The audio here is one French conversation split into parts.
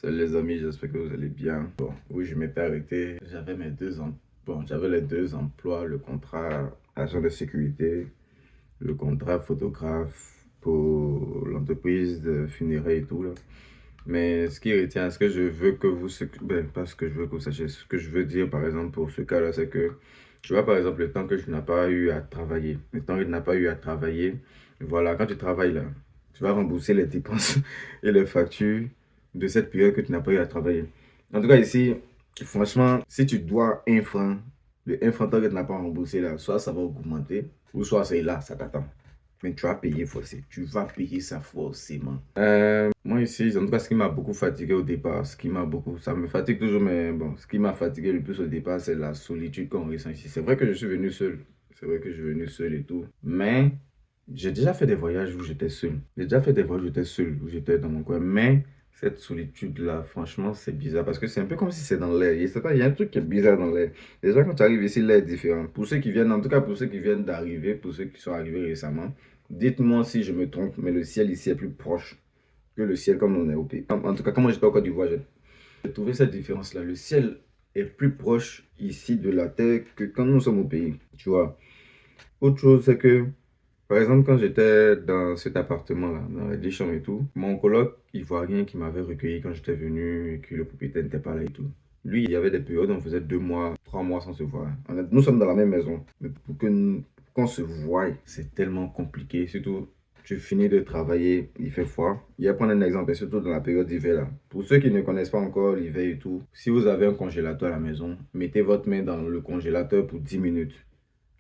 Salut les amis, j'espère que vous allez bien. Bon, oui, je m'étais arrêté. J'avais les deux emplois, le contrat agent de sécurité, le contrat photographe pour l'entreprise de funérailles et tout là. Mais ce qui retient, ce que je veux que vous, pas ce que je veux que vous sachiez, ce que je veux dire par exemple pour ce cas-là, c'est que tu vois par exemple le temps que je n'ai pas eu à travailler, le temps que je n'ai pas eu à travailler, voilà, quand tu travailles là, tu vas rembourser les dépenses et les factures de cette période que tu n'as pas eu à travailler. En tout cas ici, franchement, si tu dois un franc, le un franc tant que tu n'as pas remboursé là, soit ça va augmenter, ou soit c'est là, ça t'attend. Mais tu vas payer forcément. Tu vas payer ça forcément. Moi ici, en tout cas, ce qui m'a beaucoup fatigué au départ, ça me fatigue toujours, mais bon, ce qui m'a fatigué le plus au départ, c'est la solitude qu'on ressent ici. C'est vrai que je suis venu seul. C'est vrai que je suis venu seul et tout. Mais j'ai déjà fait des voyages où j'étais seul. J'ai déjà fait des voyages où j'étais seul, où j'étais dans mon coin. Mais cette solitude-là, franchement, c'est bizarre parce que c'est un peu comme si c'est dans l'air. Je sais pas, il y a un truc qui est bizarre dans l'air. Déjà, quand tu arrives ici, l'air est différent. Pour ceux qui viennent, en tout cas pour ceux qui viennent d'arriver, pour ceux qui sont arrivés récemment, dites-moi si je me trompe, mais le ciel ici est plus proche que le ciel comme on est au pays. En tout cas, quand moi j'étais au Côte d'Ivoire, j'ai trouvé cette différence-là. Le ciel est plus proche ici de la terre que quand nous sommes au pays, tu vois. Autre chose, c'est que, par exemple, quand j'étais dans cet appartement-là, dans les 10 chambres et tout, mon coloc ivoirien qui m'avait recueilli quand j'étais venu et que le propriétaire n'était pas là et tout. Lui, il y avait des périodes où on faisait 2 mois, 3 mois sans se voir. Nous sommes dans la même maison, mais pour qu'on se voie, c'est tellement compliqué. Surtout, tu finis de travailler, il fait froid. Il y a prendre un exemple, et surtout dans la période d'hiver là. Pour ceux qui ne connaissent pas encore l'hiver et tout, si vous avez un congélateur à la maison, mettez votre main dans le congélateur pour 10 minutes.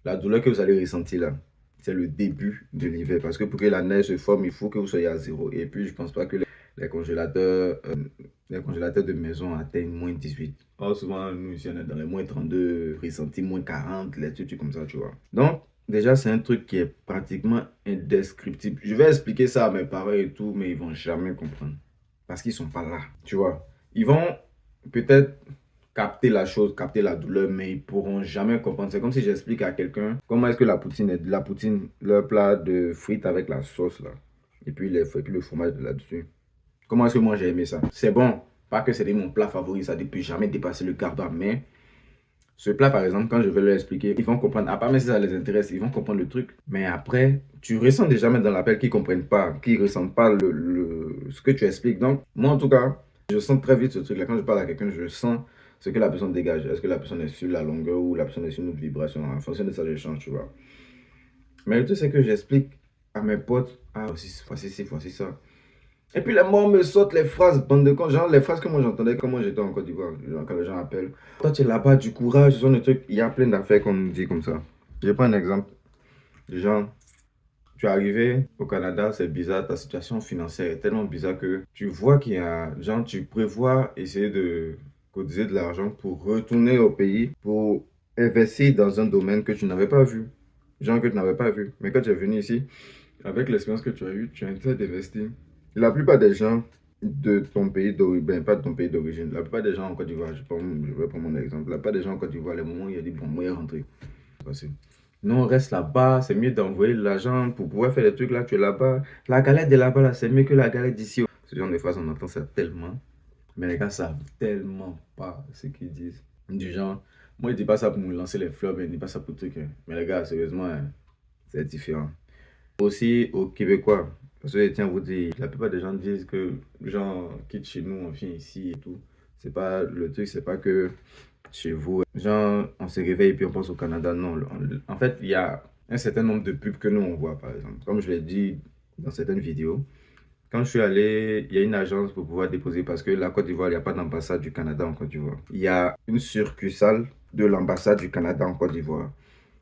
La douleur que vous allez ressentir là, c'est le début de l'hiver. Parce que pour que la neige se forme, il faut que vous soyez à zéro. Et puis, je pense pas que les congélateurs, les congélateurs de maison atteignent -18. Or, souvent, nous ici, on est dans les -32, ressenti -40, les trucs comme ça, tu vois. Donc, déjà, c'est un truc qui est pratiquement indescriptible. Je vais expliquer ça à mes parents et tout, mais ils vont jamais comprendre. Parce qu'ils sont pas là, tu vois. Ils vont peut-être capter la chose, capter la douleur, mais ils pourront jamais comprendre. C'est comme si j'explique à quelqu'un comment est-ce que la poutine, le plat de frites avec la sauce là, et puis le fromage de là-dessus. Comment est-ce que moi j'ai aimé ça? C'est bon, pas que c'était mon plat favori, ça ne peut jamais dépasser le quart d'heure, mais ce plat par exemple, quand je vais leur expliquer, ils vont comprendre. À part même si ça les intéresse, ils vont comprendre le truc. Mais après, tu ressens déjà même dans l'appel qu'ils ne comprennent pas, qu'ils ne ressentent pas ce que tu expliques. Donc, moi en tout cas, je sens très vite ce truc-là. Quand je parle à quelqu'un, je sens ce que la personne dégage. Est-ce que la personne est sur la longueur ou la personne est sur une autre vibration? En fonction de ça, je change, tu vois. Mais le truc, c'est que j'explique à mes potes, ah, voici ci, voici ça. Et puis les mots me sortent les phrases, bande de cons, genre les phrases que moi j'entendais quand moi j'étais en Côte d'Ivoire, genre quand les gens appellent. Toi tu es là-bas, du courage, ce sont des trucs, il y a plein d'affaires qu'on nous dit comme ça. Je prends un exemple. Genre, tu es arrivé au Canada, c'est bizarre, ta situation financière est tellement bizarre que tu vois qu'il y a, genre, tu prévois essayer de cotiser de l'argent pour retourner au pays, pour investir dans un domaine que tu n'avais pas vu. Genre que tu n'avais pas vu. Mais quand tu es venu ici, avec l'expérience que tu as eue, tu as intérêt d'investir. La plupart des gens de ton pays d'origine, ben, pas de ton pays d'origine, la plupart des gens en Côte d'Ivoire, je vais prendre mon exemple, la plupart des gens en Côte d'Ivoire, les moments où il a dit, bon, moi, il est rentré. Non, reste là-bas, c'est mieux d'envoyer l'argent pour pouvoir faire des trucs là, tu es là-bas. La galette de là-bas, là, c'est mieux que la galette d'ici. Ce genre de phrases, on entend ça tellement. Mais les gars savent tellement pas ce qu'ils disent. Du genre, moi, je dis pas ça pour me lancer les fleurs, mais je dis pas ça pour truc, hein. Mais les gars, sérieusement, hein, c'est différent. Aussi aux Québécois. Parce que tiens, vous dire, la plupart des gens disent que les gens quittent chez nous, on vient ici et tout. C'est pas le truc, c'est pas que chez vous, genre, on se réveille et puis on pense au Canada. Non, en fait, il y a un certain nombre de pubs que nous on voit, par exemple. Comme je l'ai dit dans certaines vidéos, quand je suis allé, il y a une agence pour pouvoir déposer parce que la Côte d'Ivoire, il n'y a pas d'ambassade du Canada en Côte d'Ivoire. Il y a une succursale de l'ambassade du Canada en Côte d'Ivoire.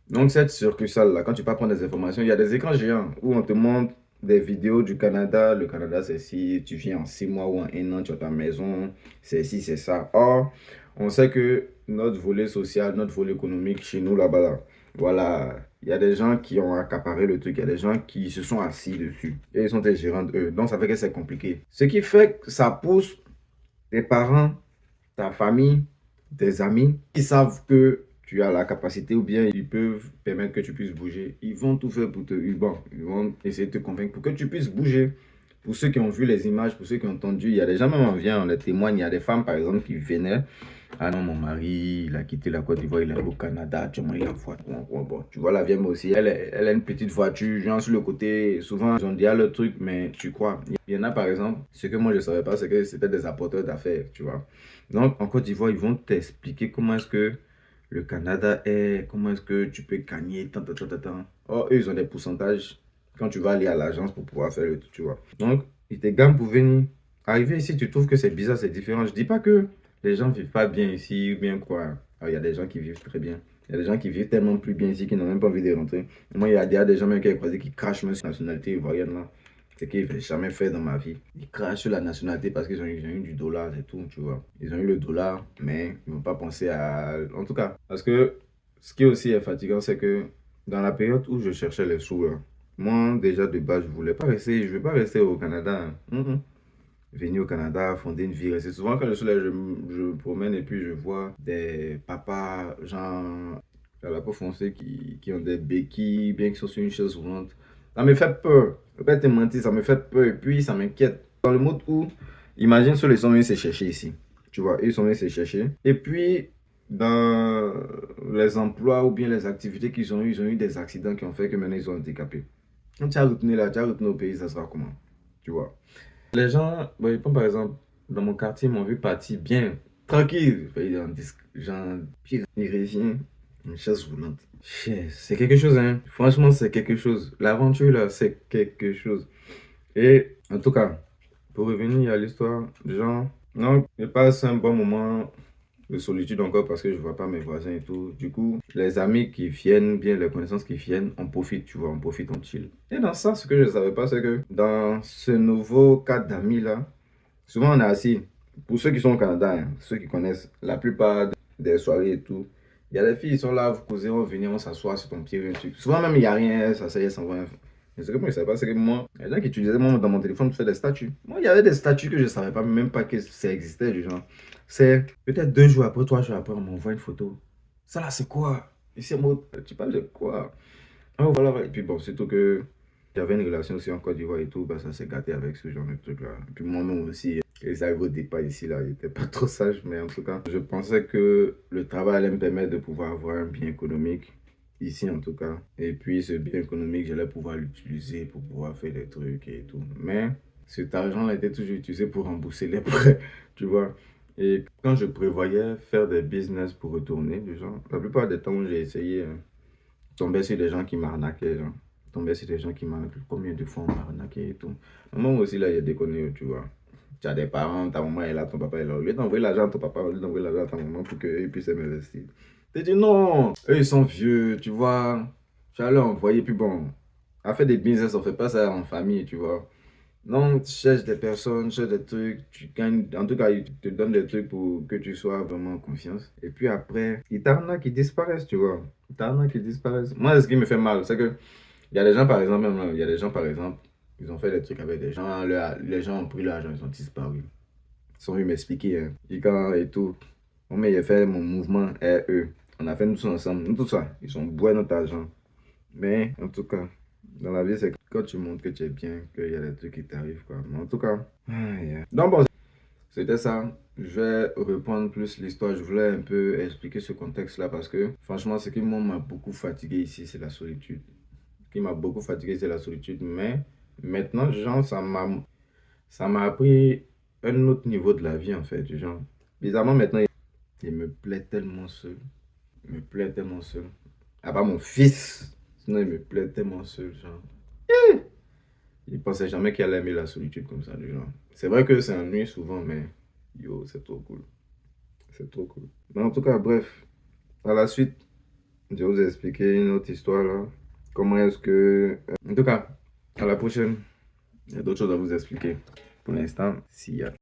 Donc, cette succursale-là, quand tu peux prendre des informations, il y a des écrans géants où on te montre des vidéos du Canada. Le Canada, c'est si tu viens en 6 mois ou en 1 an, tu as ta maison, c'est ci, c'est ça. Or, on sait que notre volet social, notre volet économique chez nous, là-bas, là, voilà, il y a des gens qui ont accaparé le truc, il y a des gens qui se sont assis dessus. Et ils sont des gérants eux. Donc, ça fait que c'est compliqué. Ce qui fait que ça pousse tes parents, ta famille, tes amis qui savent que tu as la capacité ou bien ils peuvent permettre que tu puisses bouger. Ils vont tout faire pour te... Bon, ils vont essayer de te convaincre pour que tu puisses bouger. Pour ceux qui ont vu les images, pour ceux qui ont entendu, il y a des gens même en vient, on les témoigne. Il y a des femmes, par exemple, qui venaient. Ah non, mon mari, il a quitté la Côte d'Ivoire, il est au Canada, actuellement, il a voiture. Bon, tu vois, la vieille aussi, elle a une petite voiture, genre sur le côté, souvent, ils ont déjà le truc, mais tu crois. Il y en a, par exemple, ce que moi, je ne savais pas, c'est que c'était des apporteurs d'affaires, tu vois. Donc, en Côte d'Ivoire, ils vont t'expliquer comment est-ce que le Canada est, comment est-ce que tu peux gagner, tant, tant, tant, tant, tant. Or, eux, ils ont des pourcentages quand tu vas aller à l'agence pour pouvoir faire le tout, tu vois. Donc, ils te gagnent pour venir. Arriver ici, tu trouves que c'est bizarre, c'est différent. Je dis pas que les gens vivent pas bien ici ou bien quoi. Alors, il y a des gens qui vivent très bien. Il y a des gens qui vivent tellement plus bien ici qu'ils n'ont même pas envie de rentrer. Moi, il y a des gens même qui ont croisé qui crachent même sur la nationalité ivoirienne là. C'est qu'ils n'avaient jamais fait dans ma vie. Ils crachent sur la nationalité parce qu'ils ont eu du dollar, c'est tout, tu vois. Ils ont eu le dollar, mais ils n'ont pas pensé à... En tout cas, parce que ce qui aussi est fatigant, c'est que dans la période où je cherchais les sous, là, moi, déjà de base, je voulais pas rester, je veux pas rester au Canada. Venir au Canada, fonder une vie. C'est souvent quand je suis là, je me promène et puis je vois des papas, genre, à la peau foncée, qui ont des béquilles, bien qu'ils sont sur une chaise roulante. Ça me fait peur. Je ne vais pas te mentir, ça me fait peur et puis ça m'inquiète. Dans le mode où, imagine ceux qui sont venus se chercher ici. Tu vois, ils sont venus se chercher. Et puis, dans les emplois ou bien les activités qu'ils ont eu des accidents qui ont fait que maintenant ils sont handicapés. Quand tu as retourné là, tu as retourné au pays, ça sera comment? Tu vois. Les gens, bon, je prends par exemple, dans mon quartier, ils m'ont vu partir bien, tranquille. Genre, puis il revient, une chaise roulante. C'est quelque chose, hein. Franchement, c'est quelque chose. L'aventure, là, c'est quelque chose. Et en tout cas, pour revenir à l'histoire, genre, non, je passe un bon moment de solitude encore parce que je vois pas mes voisins et tout. Du coup, les amis qui viennent, bien les connaissances qui viennent, on profite, tu vois, on profite, on chill. Et dans ça, ce que je ne savais pas, c'est que dans ce nouveau cadre d'amis là, souvent on est assis. Pour ceux qui sont au Canada, hein, ceux qui connaissent la plupart des soirées et tout, il y a des filles qui sont là, vous causez, on vient, on s'assoit sur ton pied, un truc. Souvent même il n'y a rien, ça s'est s'en va. Mais ce que moi je ne savais pas, c'est que moi, il y a des gens qui utilisaient moi dans mon téléphone pour faire des statuts. Moi, il y avait des statuts que je ne savais pas, même pas que ça existait, du genre. C'est peut-être 2 jours après, 3 jours après, on m'envoie une photo. Ça là, c'est quoi? Et c'est moi, tu parles de quoi? Ah, voilà, voilà. Et puis bon, surtout que j'avais une relation aussi en Côte d'Ivoire et tout, bah, ça s'est gâté avec ce genre de truc-là. Et puis moi-même aussi, les arrivés au départ ici, là, ils n'étaient pas trop sages, mais en tout cas, je pensais que le travail allait me permettre de pouvoir avoir un bien économique, ici en tout cas. Et puis ce bien économique, j'allais pouvoir l'utiliser pour pouvoir faire des trucs et tout. Mais cet argent-là était toujours utilisé pour rembourser les prêts, tu vois. Et quand je prévoyais faire des business pour retourner, du genre, la plupart des temps où j'ai essayé, tombais sur des gens qui m'arnaquaient, genre. Tombais sur des gens qui m'arnaquaient. Combien de fois on m'a arnaqué et tout. Moi aussi, là, il y a des conneries, tu vois. Tu as des parents, ta maman est là, ton papa est là. Au lieu d'envoyer l'argent à ton papa, au lieu d'envoyer l'argent à ta maman pour qu'ils puissent investir. Tu dis non, eux ils sont vieux, tu vois. Tu vas leur envoyer, puis bon, à faire des business, on fait pas ça en famille, tu vois. Non, tu cherches des personnes, tu cherches des trucs, tu gagnes, en tout cas, ils te donnent des trucs pour que tu sois vraiment en confiance. Et puis après, ils t'arnaquent, ils disparaissent, tu vois. Ils t'arnaquent, ils disparaissent. Moi, ce qui me fait mal, c'est que, il y a des gens, par exemple, même là, il y a des gens, par exemple, ils ont fait des trucs avec des gens, les gens ont pris l'argent, ils ont disparu. Ils sont venus m'expliquer, hein. Et quand et tout, moi, mais j'ai fait mon mouvement, et eux, on a fait nous tous ensemble, nous tous ça, ils sont bois notre argent. Mais, en tout cas, dans la vie, c'est quand tu montres que tu es bien, qu'il y a des trucs qui t'arrivent, quoi. Mais en tout cas, donc bon, c'était ça. Je vais reprendre plus l'histoire. Je voulais un peu expliquer ce contexte-là parce que, franchement, ce qui moi m'a beaucoup fatigué ici, c'est la solitude. Ce qui m'a beaucoup fatigué, c'est la solitude. Mais maintenant, genre, ça m'a appris un autre niveau de la vie, en fait. Genre, bizarrement, maintenant, il me plaît tellement seul. Il me plaît tellement seul. À part mon fils, sinon, il me plaît tellement seul, genre. Il pensait jamais qu'il allait aimer la solitude comme ça, du genre. C'est vrai que c'est ennuyeux souvent, mais yo, c'est trop cool. C'est trop cool. Mais en tout cas, bref, à la suite, je vais vous expliquer une autre histoire là. Comment est-ce que. En tout cas, à la prochaine. Il y a d'autres choses à vous expliquer. Pour l'instant, s'il y a.